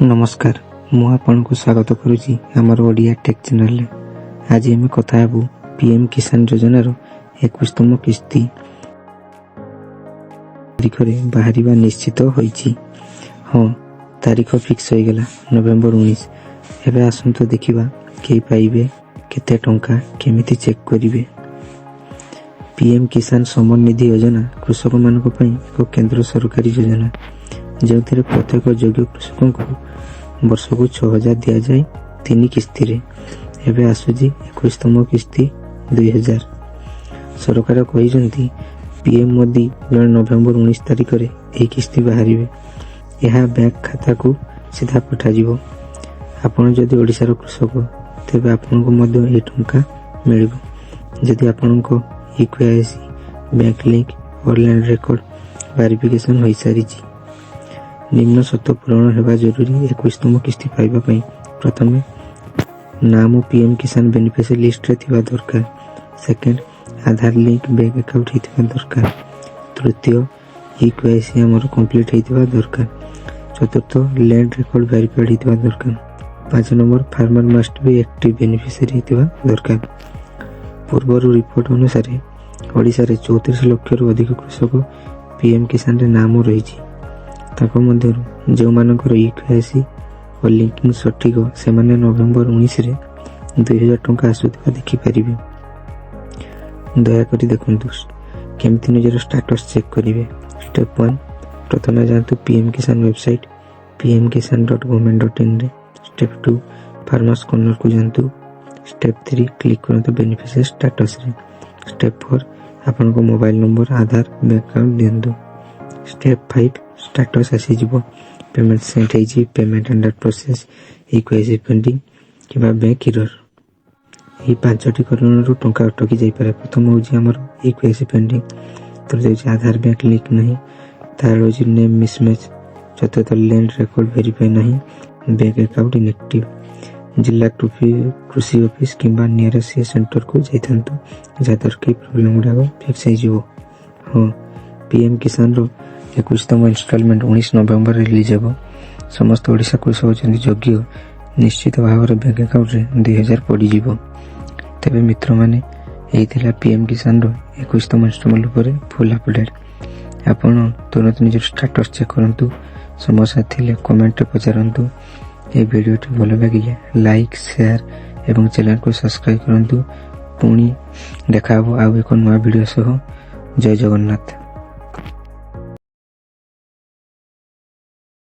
नमस्कार मु आपनको स्वागत करुच्ची आमर ओडिया टेक चैनल। आज आम कथा हेबू पीएम किसान योजनार 21तम किस्ती तारीख बाहर निश्चित होईची। हाँ तारीख फिक्स हो गला नवेम्बर 19। एबे आसंतु देखिबा के पाइबे केते टंका केमिति चेक करिवे। पीएम किसान सम्मान निधि योजना कृषक मानक पई एक केंद्र सरकारी योजना जो प्रत्येक योग्य कृषकों को वर्ष को 6000 दिया जाए 3 किस्ती रे। एबे आसुजी 21तम किस्ती 2000। सरकार कहिसंती पीएम मोदी जो नवेम्बर 19 तारीख रे ए किस्ती बाहरिवे। यह बैंक खाता को सीधा पठा जिवो। आपण जदि ओडिशार कृषक तेबे आपनको मध्य ए टंका मिलिबो। जदि आपनको ईकेआईसी बैंक लिंक और लैंड रिकॉर्ड वेरिफिकेशन होई सारिची। निम्न शर्त पूरण हेबा जरूरी 21तम किस्ती पाइबा पई। प्रथम नाम पीएम किसान बेनिफिशियरी लिस्ट रे थिबा दरकार। सेकंड आधार लिंक बैंक अकाउंट हिथिबा दरकार। तृतीय ईकेआईसी हमर कंप्लीट हिथिबा दरकार। चतुर्थ लैंड रिकॉर्ड वेरीफाइड हिथिबा दरकार। 5 number farmer must be active beneficiary हिथिबा दरकार। पूर्व रिपोर्ट अनुसार ओडिशा रे 34 लाख रु अधिक कृषक पीएम किसान रे नाम रहिछि। ताको मध्यरु जो मानकर ईकेआईसी और लिंकिंग सठिक से माने नवेम्बर 19 रे 2000 टंका आसुथिबा देखि परिबे। दया करी देखंतु केमति निजर स्टेटस चेक करिवे। स्टेप 1 प्रथमे जानतु पीएम किसान वेबसाइट pmkisan.government.in रे। स्टेप 2 फार्मर्स कॉर्नर को जानतु। स्टेप 3 क्लिक करंतु बेनिफिशियरी स्टेटस रे। स्टेप 4 आपन को mobile number Aadhaar bank account दियंतु। स्टेप 5 स्टेटस आसी जिवो पेमेंट सेंड हेजी payment under process eKYC pending किबा बैंक एरर। ए पांचटी कारणरू टंका अटकी जाई पारे। प्रथम होजी हमर ईकेआईसी पेंडिंग। तृतीय होजी आधार बैंक लिंक नहीं। थर्ड होजी नेम मिसमैच। चतुर्थ लैंड रिकॉर्ड वेरीफाई नहीं। Bank account inactive. जिला कृषि ऑफिस किबा नियरेस्ट सेंटर को जाइथंतु जादर की प्रॉब्लम गुडा फिक्स हे जिवो। हां पीएम किसान रो 21तम इंस्टॉलमेंट 19 नवेम्बर रिलीज हेबो। समस्त ओडिशा कृषक जंदी योग्य निश्चित भाव रे बैंक अकाउंट रे 2000 पड़ी जिवो। तबे मित्र माने एई थिला पीएम किसान रो 21तम इंस्टॉलमेंट ऊपर फुल अपडेट। आपण तुरंत निज स्टेटस चेक करंतु। समस्या थिले कमेंट रे पचारंतु। ए वीडियो टी भलो लागिले लाइक शेयर एवं चैनल को सब्सक्राइब करंतु। पुणी देखाबो आ एक नया वीडियो सह। जय जगन्नाथ।